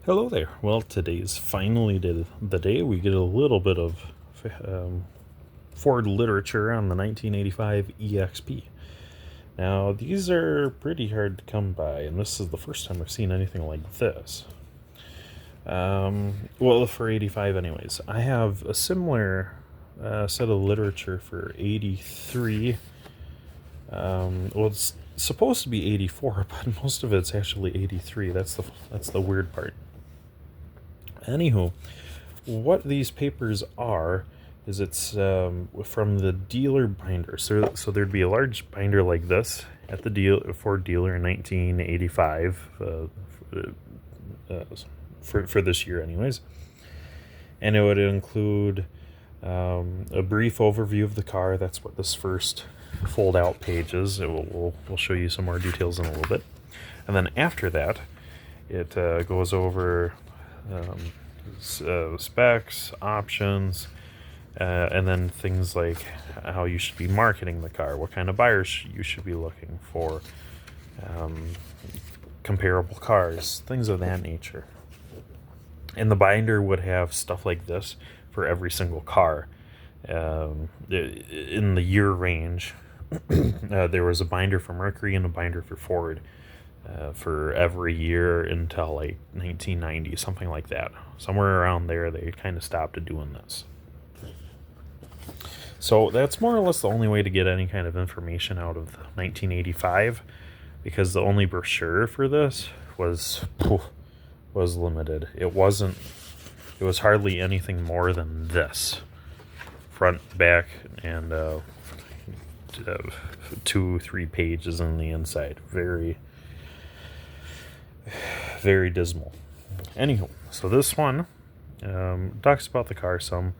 Hello there. Well, today's finally the day we get a little bit of Ford literature on the 1985 EXP. Now, these are pretty hard to come by, and this is the first time I've seen anything like this. Well, for 85 anyways. I have a similar set of literature for 83. Well, it's supposed to be 84, but most of it's actually 83. That's the weird part. Anywho, what these papers are is it's from the dealer binder. So there'd be a large binder like this at the Ford dealer in 1985 for this year, anyways. And it would include a brief overview of the car. That's what this first fold-out page is. We'll show you some more details in a little bit. And then after that, it goes over specs, options, and then things like how you should be marketing the car, what kind of buyers you should be looking for, comparable cars, things of that nature. And the binder would have stuff like this for every single car. In the year range, there was a binder for Mercury and a binder for Ford. For every year until like 1990, something like that. Somewhere around there, they kind of stopped doing this. So that's more or less the only way to get any kind of information out of 1985, because the only brochure for this was limited. It was hardly anything more than this, front, back, and 2-3 pages on the inside. Very dismal. Anywho, so this one talks about the car some,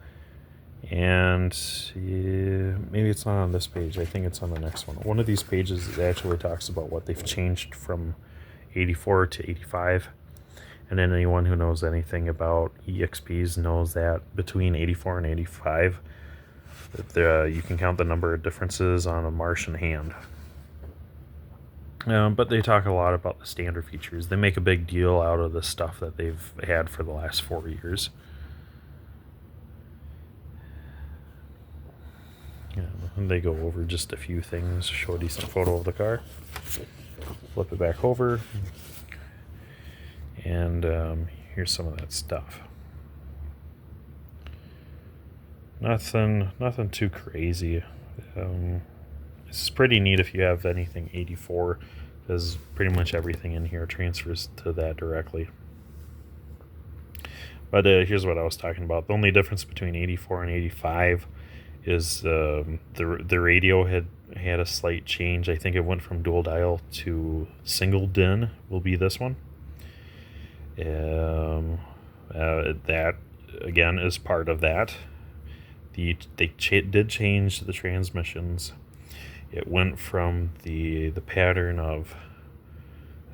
and maybe it's not on this page. I think it's on the next one. One of these pages actually talks about what they've changed from 84 to 85. And then anyone who knows anything about EXPs knows that between 84 and 85, you can count the number of differences on a Martian hand. But they talk a lot about the standard features. They make a big deal out of the stuff that they've had for the last 4 years. And they go over just a few things, show a decent photo of the car, flip it back over, and here's some of that stuff. Nothing too crazy. It's pretty neat if you have anything 84, because pretty much everything in here transfers to that directly. But here's what I was talking about. The only difference between 84 and 85 is the radio had a slight change. I think it went from dual dial to single DIN, will be this one. That, again, is part of that. They did change the transmissions. It went from the pattern of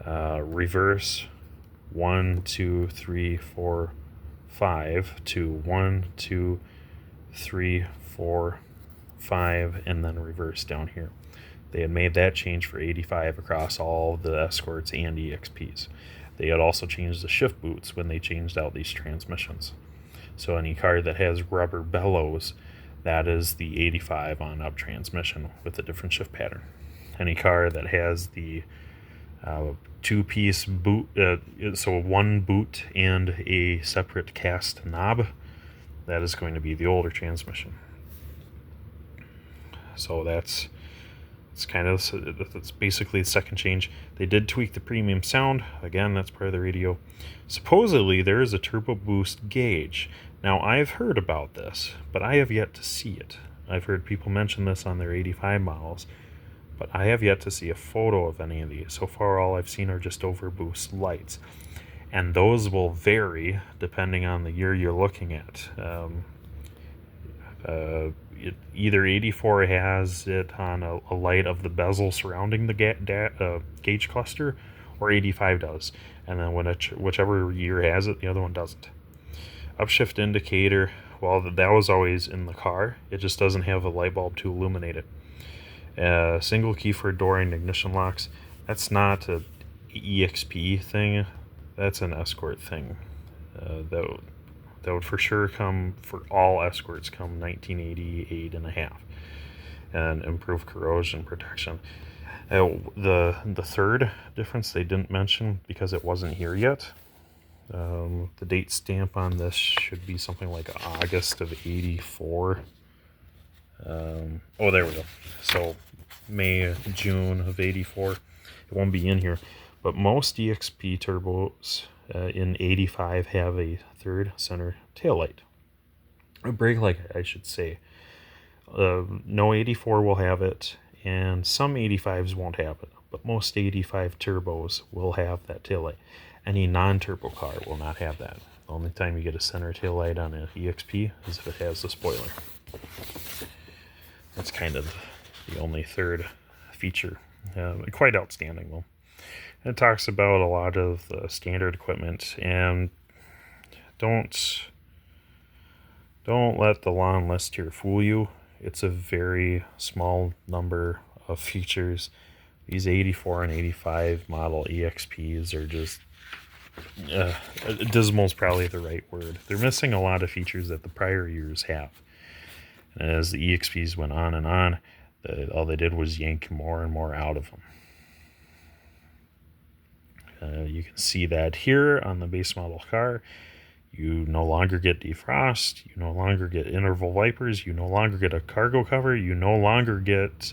reverse 1, 2, 3, 4, 5 to 1, 2, 3, 4, 5, and then reverse down here. They had made that change for 85 across all the Escorts and EXPs. They had also changed the shift boots when they changed out these transmissions. So any car that has rubber bellows, that is the 85 on up transmission with a different shift pattern. Any car that has the two-piece boot, so one boot and a separate cast knob, that is going to be the older transmission. So that's basically the second change. They did tweak the premium sound. Again, that's part of the radio. Supposedly, there is a turbo boost gauge. Now, I've heard about this, but I have yet to see it. I've heard people mention this on their 85 models, but I have yet to see a photo of any of these. So far, all I've seen are just overboost lights. And those will vary depending on the year you're looking at. Either 84 has it on a light of the bezel surrounding the gauge cluster, or 85 does. And then whichever year has it, the other one doesn't. Upshift indicator, well, that was always in the car. It just doesn't have a light bulb to illuminate it. Single key for door and ignition locks. That's not a EXP thing. That's an Escort thing. That would for sure come, for all Escorts, come 1988 and a half, and improve corrosion protection. The third difference they didn't mention because it wasn't here yet. The date stamp on this should be something like August of 84. Oh, there we go. So May, June of 84. It won't be in here, but most EXP turbos in 85 have a third center taillight. A brake light, I should say. No 84 will have it, and some 85s won't have it, but most 85 turbos will have that taillight. Any non-turbo car will not have that. The only time you get a center taillight on an EXP is if it has the spoiler. That's kind of the only third feature. Quite outstanding, though. It talks about a lot of the standard equipment, and don't let the long list here fool you. It's a very small number of features. These 84 and 85 model EXPs are just dismal is probably the right word. They're missing a lot of features that the prior years have. And as the EXPs went on and on, all they did was yank more and more out of them. You can see that here on the base model car. You no longer get defrost, you no longer get interval wipers, you no longer get a cargo cover, you no longer get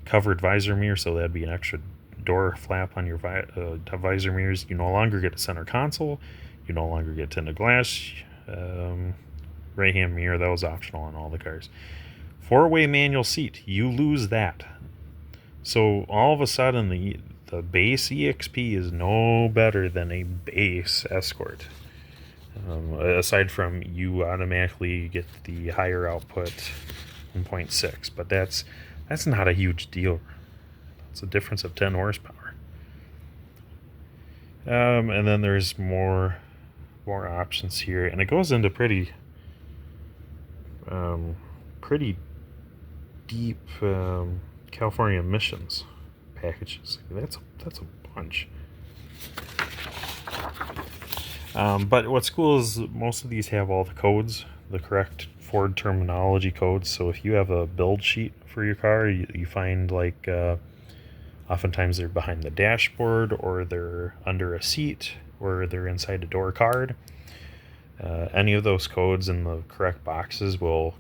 covered visor mirror, so that'd be an extra door flap on your visor mirrors. You no longer get a center console, you no longer get tinted glass, right hand mirror, that was optional on all the cars. 4-way manual seat, you lose that. So all of a sudden the base EXP is no better than a base Escort. Aside from you automatically get the higher output 1.6, but that's not a huge deal. It's a difference of 10 horsepower. And then there's more options here, and it goes into pretty deep California emissions packages. That's a bunch. But what's cool is most of these have all the codes, the correct Ford terminology codes. So if you have a build sheet for your car, you find like oftentimes they're behind the dashboard, or they're under a seat, or they're inside a door card. Any of those codes in the correct boxes will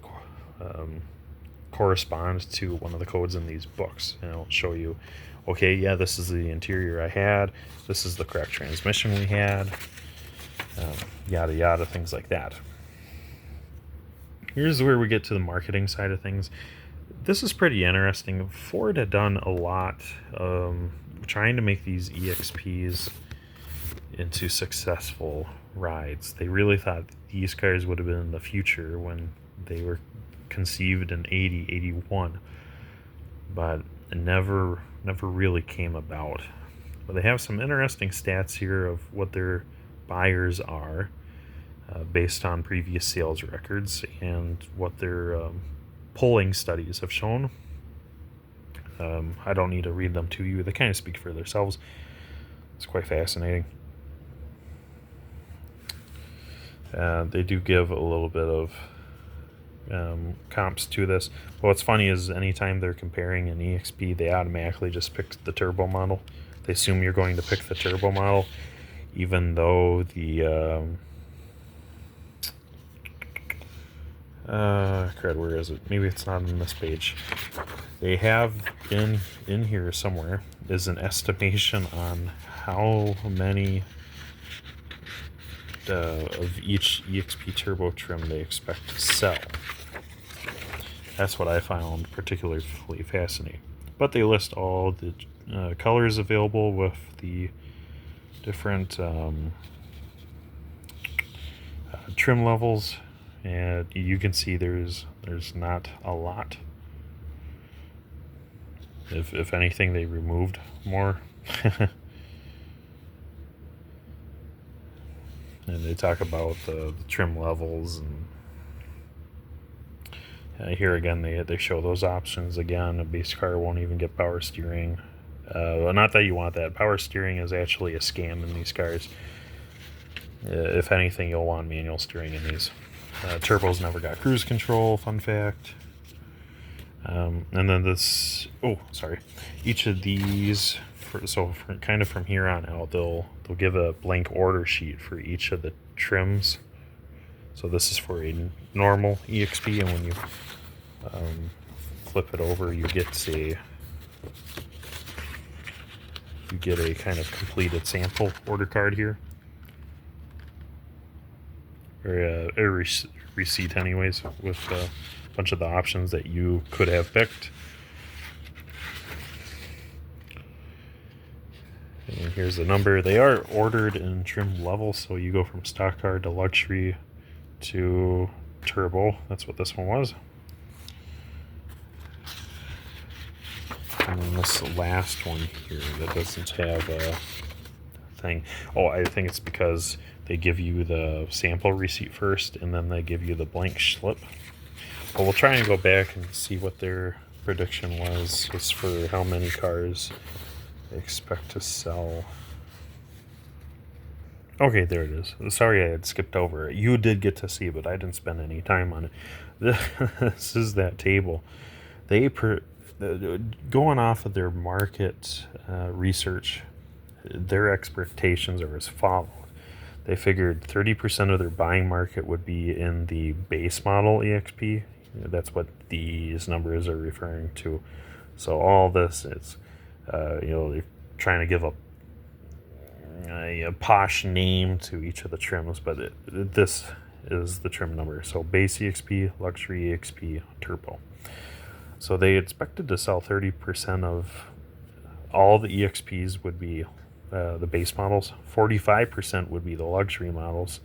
correspond to one of the codes in these books, and it'll show you, okay, yeah, this is the interior I had, this is the correct transmission we had, yada yada, things like that. Here's where we get to the marketing side of things. This is pretty interesting. Ford had done a lot trying to make these EXPs into successful rides. They really thought these cars would have been in the future when they were conceived in 81, but it never really came about. But they have some interesting stats here of what their buyers are based on previous sales records and what their polling studies have shown. I don't need to read them to you. They kind of speak for themselves. It's quite fascinating. They do give a little bit of comps to this. But what's funny is anytime they're comparing an EXP, they automatically just pick the turbo model. They assume you're going to pick the turbo model, even though the crud, where is it? Maybe it's not on this page. They have in here somewhere is an estimation on how many of each EXP turbo trim they expect to sell. That's what I found particularly fascinating. But they list all the colors available with the different trim levels, and you can see there's not a lot. If anything, they removed more. And they talk about the trim levels, and here again they show those options again. A base car won't even get power steering. Not that you want that. Power steering is actually a scam in these cars. If anything, you'll want manual steering in these. Turbos never got cruise control, fun fact. And then this, oh, sorry. Each of these, kind of from here on out, they'll give a blank order sheet for each of the trims. So this is for a normal EXP, and when you flip it over, you get a kind of completed sample order card here, or a receipt anyways, with a bunch of the options that you could have picked. And here's the number. They are ordered in trim levels, so you go from stock car to luxury to turbo. That's what this one was. And then this last one here that doesn't have a thing. Oh, I think it's because they give you the sample receipt first, and then they give you the blank slip. But we'll try and go back and see what their prediction was as for how many cars they expect to sell. Okay, there it is. Sorry I had skipped over it. You did get to see, but I didn't spend any time on it. This is that table. Going off of their market research, their expectations are as follows. They figured 30% of their buying market would be in the base model EXP. That's what these numbers are referring to. So all this is, they're trying to give a posh name to each of the trims, but this is the trim number. So base EXP, luxury EXP, turbo. So they expected to sell 30% of all the EXPs would be the base models, 45% would be the luxury models,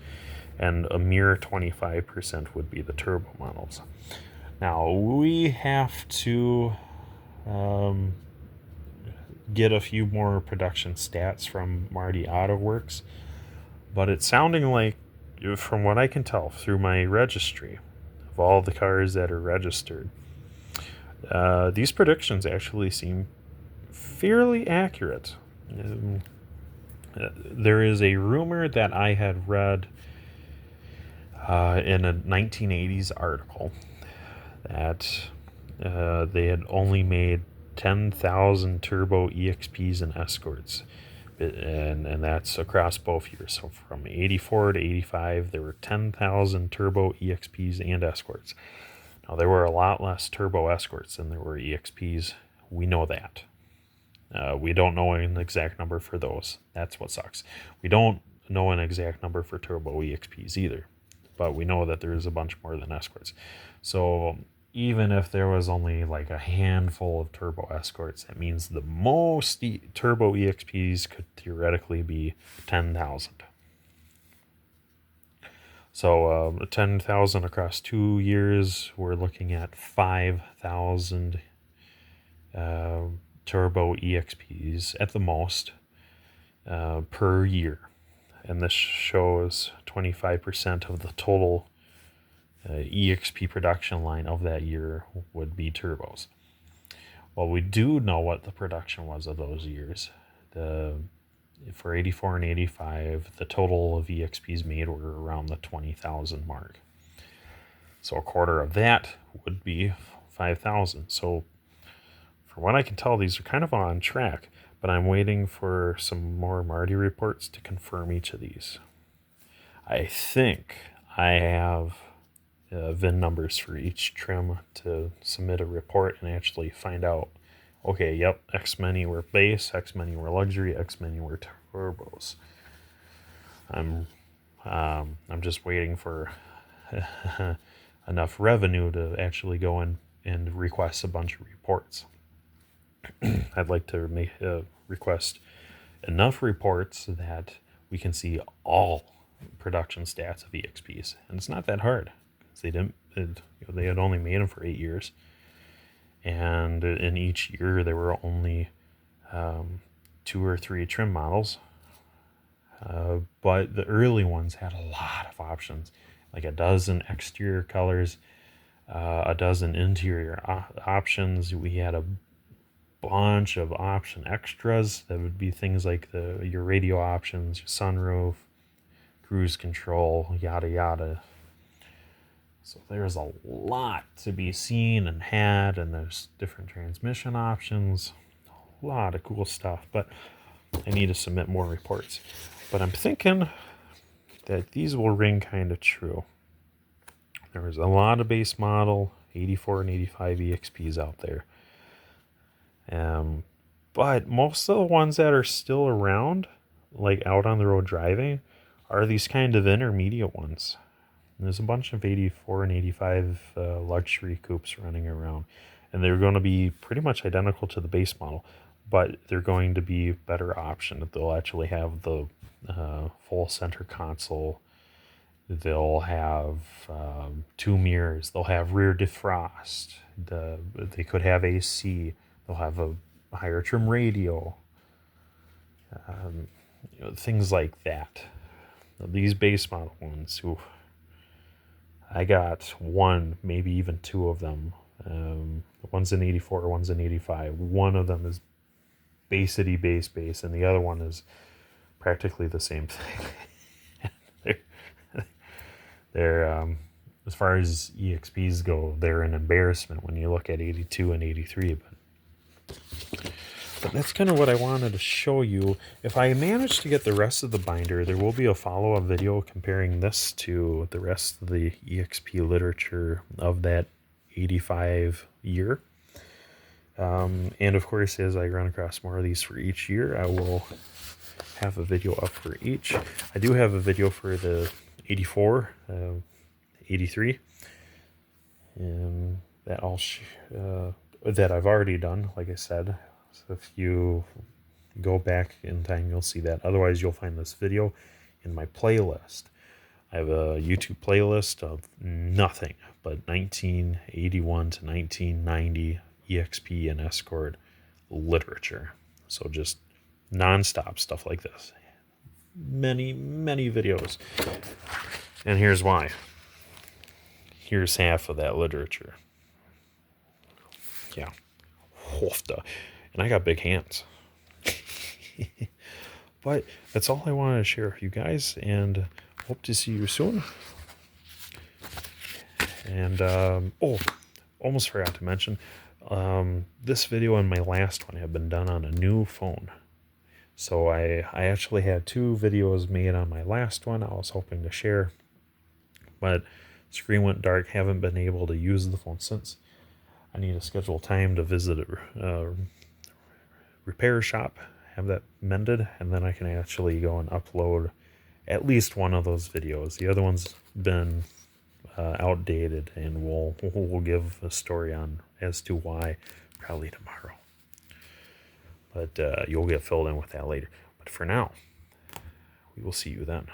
and a mere 25% would be the turbo models. Now we have to get a few more production stats from Marty Auto Works, but it's sounding like, from what I can tell through my registry of all the cars that are registered, these predictions actually seem fairly accurate. There is a rumor that I had read in a 1980s article that they had only made 10,000 turbo EXPs and Escorts, and that's across both years. So from 84 to 85, there were 10,000 turbo EXPs and Escorts. Now, there were a lot less turbo Escorts than there were EXPs. We know that. We don't know an exact number for those. That's what sucks. We don't know an exact number for turbo EXPs either, but we know that there's a bunch more than Escorts. So even if there was only like a handful of turbo Escorts, that means the most turbo EXPs could theoretically be 10,000. So 10,000 across 2 years, we're looking at 5,000 turbo EXPs at the most per year. And this shows 25% of the total EXP production line of that year would be turbos. Well, we do know what the production was of those years. For 84 and 85, the total of EXPs made were around the 20,000 mark. So a quarter of that would be 5,000. So from what I can tell, these are kind of on track, but I'm waiting for some more Marty reports to confirm each of these. I think I have VIN numbers for each trim to submit a report and actually find out, okay, yep, X many were base, X many were luxury, X many were turbos. I'm just waiting for enough revenue to actually go in and request a bunch of reports. I'd like to request enough reports that we can see all production stats of EXPs, and it's not that hard. They had only made them for 8 years, and in each year there were only 2 or 3 trim models, but the early ones had a lot of options, like a dozen exterior colors, a dozen interior options. We had a bunch of option extras. That would be things like your radio options, your sunroof, cruise control, yada yada. So there's a lot to be seen and had, and there's different transmission options. A lot of cool stuff, but I need to submit more reports. But I'm thinking that these will ring kind of true. There's a lot of base model 84 and 85 EXPs out there. But most of the ones that are still around, like out on the road driving, are these kind of intermediate ones. And there's a bunch of 84 and 85 luxury coupes running around. And they're going to be pretty much identical to the base model, but they're going to be better option. They'll actually have the full center console. They'll have 2 mirrors. They'll have rear defrost. They could have AC. They'll have a higher trim radio. Things like that. These base model ones, I got one, maybe even 2 of them. One's in 84, one's in 85. One of them is basity base, and the other one is practically the same thing. they're as far as EXPs go, they're an embarrassment when you look at 82 and 83. But that's kind of what I wanted to show you. If I manage to get the rest of the binder, there will be a follow-up video comparing this to the rest of the EXP literature of that 85 year. And of course, as I run across more of these for each year, I will have a video up for each. I do have a video for the 84, 83, and that that I've already done, like I said. So if you go back in time, you'll see that. Otherwise, you'll find this video in my playlist. I have a YouTube playlist of nothing but 1981 to 1990 EXP and Escort literature. So just non-stop stuff like this. Many, many videos. And here's why. Here's half of that literature. Yeah. Hofta. And I got big hands. But that's all I wanted to share with you guys, and hope to see you soon. And almost forgot to mention, this video and my last one have been done on a new phone. So I actually had 2 videos made on my last one I was hoping to share, but screen went dark. Haven't been able to use the phone since. I need to schedule time to visit a repair shop, have that mended, and then I can actually go and upload at least one of those videos. The other one's been outdated, and we'll give a story on as to why probably tomorrow. But you'll get filled in with that later. But for now, we will see you then.